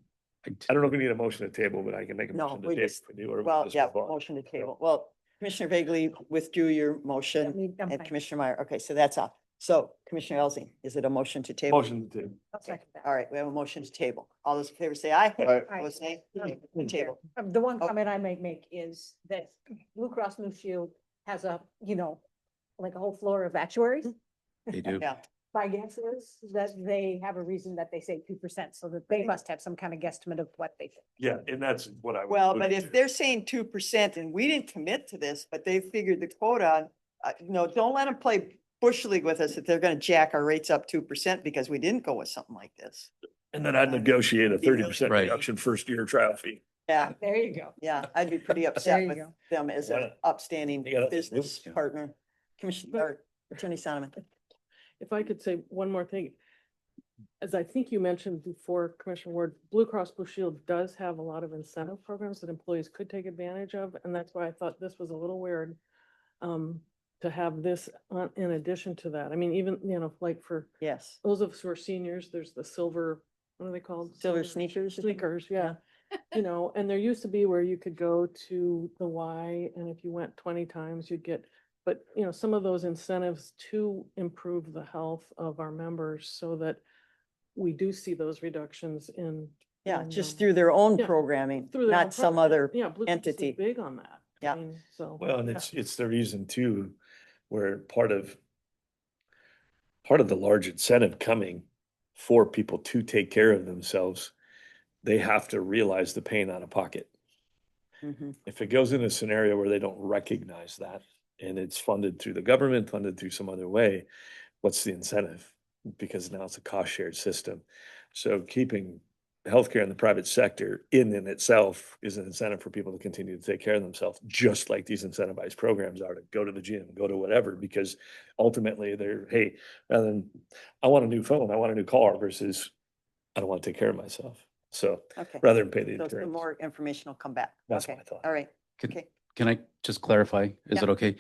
S3: know if we need a motion to table, but I can make a
S1: No,
S3: motion to
S1: we
S3: table.
S1: just-
S3: if we do, or we
S1: Well,
S3: just
S1: yeah,
S3: move on.
S1: motion to table. Well, Commissioner Bagley withdrew your motion
S5: I'm
S1: and
S5: fine.
S1: Commissioner Meyer. Okay, so that's off. So Commissioner Elsing, is it a motion to table?
S3: Motion to table.
S5: I'll second that.
S1: All right, we have a motion to table. All those in favor say aye.
S8: Aye.
S1: Opposed, nay.
S5: Madam Chair,
S1: Table.
S5: The one
S1: Oh.
S5: comment I might make is that Blue Cross Blue Shield has like a whole floor of actuaries.
S7: They do.
S1: Yeah,
S5: My guess is that they have a reason that they say 2%, so that they must have some kind of guesstimate of what they think.
S3: Yeah, and that's what I. was
S1: well, but
S3: alluding
S1: if
S3: to.
S1: they're saying 2% and we didn't commit to this, but they figured the quota on, don't let them play bush league with us if they're gonna jack our rates up 2% because we didn't go with something like this.
S3: And then I'd negotiate a 30%
S7: Right.
S3: reduction first year trial fee.
S1: Yeah,
S5: There you go.
S1: yeah, I'd be pretty
S5: There
S1: upset
S5: you
S1: with
S5: go.
S1: them as
S3: Why
S1: an
S3: not?
S1: upstanding
S3: You gotta-
S1: business
S7: Yeah.
S1: partner. Commissioner, or Attorney Sonneman.
S9: If I could say one more thing. As I think you mentioned before, Commissioner Ward, Blue Cross Blue Shield does have a lot of incentive programs that employees could take advantage of, and that's why I thought this was a little weird. To have this in addition to that. I mean, even, like for
S1: Yes,
S9: those of us who are seniors, there's the silver, what are they called?
S1: silver sneakers. I think?
S9: Sneakers, yeah. And there used to be where you could go to the Y, and if you went 20 times, you'd get, but, some of those incentives to improve the health of our members so that we do see those reductions in.
S1: Yeah,
S9: in,
S1: just through their own
S9: yeah,
S1: programming,
S9: through their own
S1: not some
S9: program.
S1: other
S9: Yeah, Blue Cross is
S1: entity.
S9: big on that. I
S1: Yeah.
S9: mean, So.
S3: Well, and
S9: yeah.
S3: it's the reason too, where part of the large incentive coming for people to take care of themselves, they have to realize the pain out of pocket.
S1: Mhm.
S3: If it goes in a scenario where they don't recognize that and it's funded through the government, funded through some other way, what's the incentive? Because now it's a cost shared system. So keeping healthcare in the private sector in itself is an incentive for people to continue to take care of themselves, just like these incentivized programs are to go to the gym, go to whatever, because ultimately they're, hey, rather than I want a new phone, I want a new car versus I don't want to take care of myself. So
S1: Okay,
S3: rather than pay the
S1: so some
S3: insurance.
S1: more information will come back.
S3: That's
S1: Okay,
S3: my thought.
S1: all right,
S7: Can-
S1: okay.
S7: Can I just clarify? Is
S1: Yeah.
S7: it okay?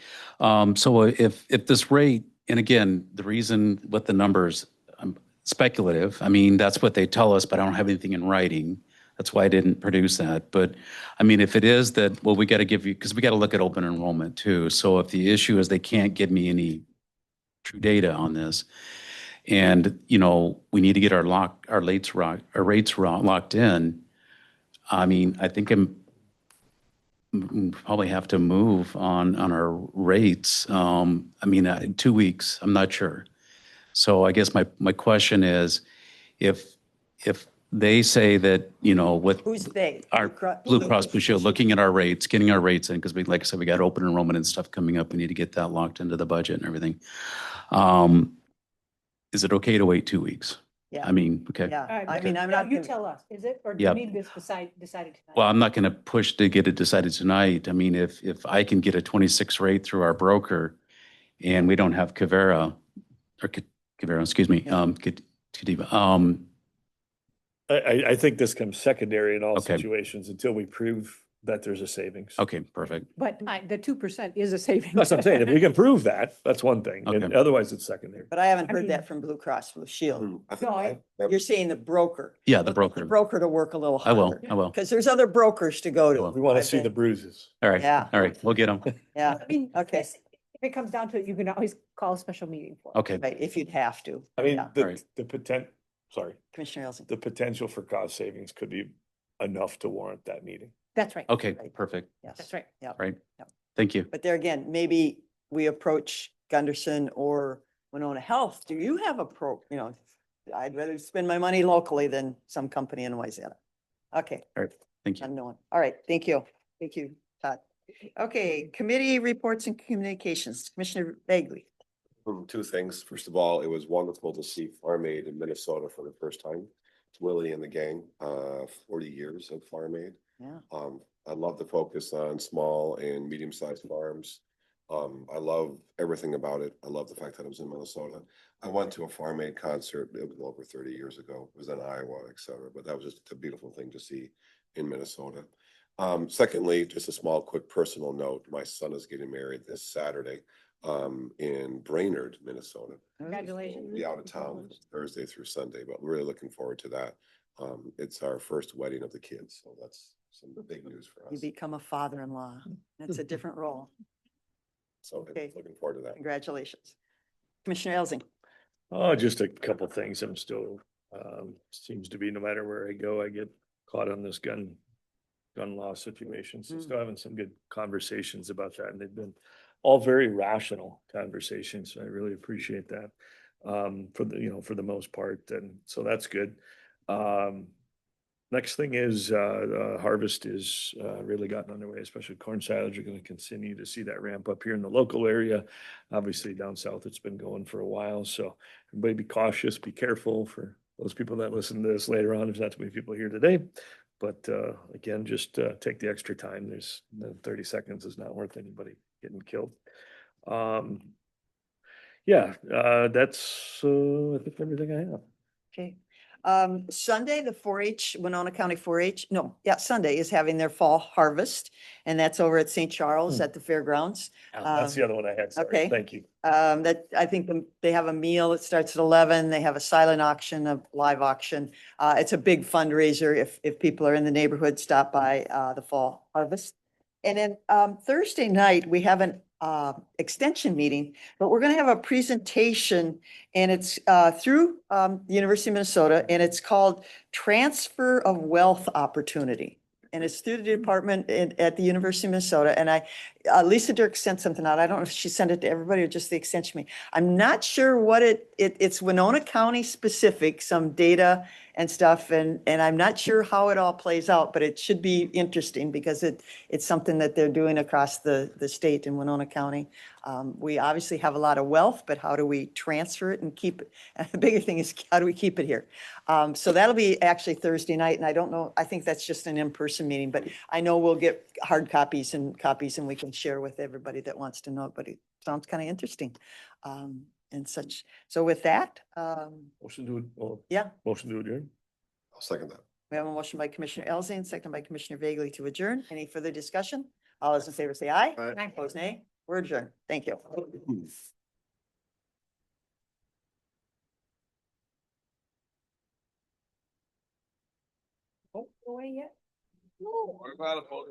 S7: So if this rate, and again, the reason with the numbers, speculative, I mean, that's what they tell us, but I don't have anything in writing. That's why I didn't produce that. But I mean, if it is that, well, we got to give you, because we got to look at open enrollment too. So if the issue is they can't give me any true data on this, and, we need to get our rates locked in, I mean, I think probably have to move on our rates. I mean, 2 weeks, I'm not sure. So I guess my question is, if they say that, you know, with
S1: Who's they?
S7: our Blue Cross Blue Shield, looking at our rates, getting our rates in, because we, like I said, we got open enrollment and stuff coming up. We need to get that locked into the budget and everything. Is it okay to wait 2 weeks?
S1: Yeah.
S7: I mean, okay.
S1: Yeah, I mean, I'm
S5: No,
S1: not.
S5: you
S1: gonna-
S5: tell us, is it, or do
S7: Yeah.
S5: you need this decided tonight?
S7: Well, I'm not going to push to get it decided tonight. I mean, if I can get a 26 rate through our broker and we don't have Kavera, or Kavera, excuse me,
S1: Yeah.
S7: Kadiva,
S3: I think this comes secondary in all
S7: Okay.
S3: situations until we prove that there's a savings.
S7: okay, perfect.
S5: But the 2% is a savings.
S3: That's what I'm saying. If we can prove that, that's one thing. And
S7: Okay.
S3: otherwise it's secondary.
S1: But I haven't
S5: I
S1: heard
S5: mean-
S1: that from Blue Cross Blue Shield.
S4: I think
S5: No, I-
S1: You're saying the broker.
S7: Yeah, the
S1: The
S7: broker.
S1: broker to work a little
S7: I will,
S1: harder.
S7: I will.
S1: Because there's other brokers to go
S7: I
S1: to.
S7: will.
S3: We want to
S1: I've
S3: see the
S1: been-
S3: bruises.
S7: All right,
S1: Yeah.
S7: all right, we'll get them.
S1: Yeah,
S5: I mean,
S1: Okay.
S5: if it comes down to it, you can always call a special meeting for it.
S7: Okay,
S1: right, if you'd have to.
S3: I mean,
S1: Yeah.
S3: the, sorry,
S1: Commissioner Elsing.
S3: the potential for cost savings could be enough to warrant that meeting.
S5: That's right.
S7: okay,
S1: Right.
S7: perfect.
S1: Yes.
S5: That's right.
S1: Yeah.
S7: Right.
S1: Yep.
S7: Thank you.
S1: But there again, maybe we approach Gunderson or Winona Health. Do you have a I'd rather spend my money locally than some company in Wayzata. Okay,
S7: All right, thank you.
S1: unknown. All right, thank you. Thank you, Todd. Okay, committee reports and communications. Commissioner Bagley.
S4: Two things. First of all, it was wonderful to see Farm Aid in Minnesota for the first time. It's Willie and the gang, 40 years of Farm Aid.
S1: Yeah.
S4: I love the focus on small and medium-sized farms. I love everything about it. I love the fact that it was in Minnesota. I went to a Farm Aid concert, it was over 30 years ago. It was in Iowa, et cetera, but that was just a beautiful thing to see in Minnesota. Secondly, just a small, quick personal note. My son is getting married this Saturday in Brainerd, Minnesota.
S5: Congratulations.
S4: We'll be out of town Thursday through Sunday, but we're really looking forward to that. It's our first wedding of the kids, so that's some big news for
S1: You
S4: us.
S1: become a father-in-law. That's a different role.
S4: So
S1: Okay.
S4: looking forward to that.
S1: Congratulations. Commissioner Elsing.
S3: Oh, just a couple things. I'm still, seems to be no matter where I go, I get caught on this gun law situation. So still having some good conversations about that. And they've been all very rational conversations. I really appreciate that. For the most part. And so that's good. Next thing is, harvest is, really gotten underway, especially corn silage. We're going to continue to see that ramp up here in the local area. Obviously down south, it's been going for a while. So everybody be cautious, be careful for those people that listen to this later on. There's not too many people here today. But, again, just, take the extra time. There's 30 seconds is not worth anybody getting killed. That's, I think everything I have.
S1: Okay. Sunday, the 4-H, Winona County 4-H, Sunday is having their fall harvest. And that's over at St. Charles at the fairgrounds.
S3: That's the other one I had. Sorry.
S1: okay.
S3: Thank you.
S1: That, I think they have a meal that starts at 11. They have a silent auction, a live auction. It's a big fundraiser. If people are in the neighborhood, stop by, the fall harvest. And then, Thursday night, we have an, extension meeting, but we're going to have a presentation and it's, through, the University of Minnesota and it's called Transfer of Wealth Opportunity. And it's through the department at the University of Minnesota. And Lisa Dirk sent something out. I don't know if she sent it to everybody or just the extension meeting. I'm not sure what it's Winona County specific, some data and stuff. And I'm not sure how it all plays out, but it should be interesting because it's something that they're doing across the state in Winona County. We obviously have a lot of wealth, but how do we transfer it and keep it? And the bigger thing is, how do we keep it here? So that'll be actually Thursday night. And I don't know, I think that's just an in-person meeting, but I know we'll get hard copies and we can share with everybody that wants to know it, but it sounds kind of interesting. And such. So with that,
S3: Motion to,
S1: yeah,
S3: motion to adjourn.
S4: I'll second that.
S1: we have a motion by Commissioner Elzine, second by Commissioner Vagley to adjourn. Any further discussion? All those in favor say aye.
S8: Aye.
S1: Opposed, nay. We're adjourned. Thank you.
S5: Away yet?
S8: What about a vote?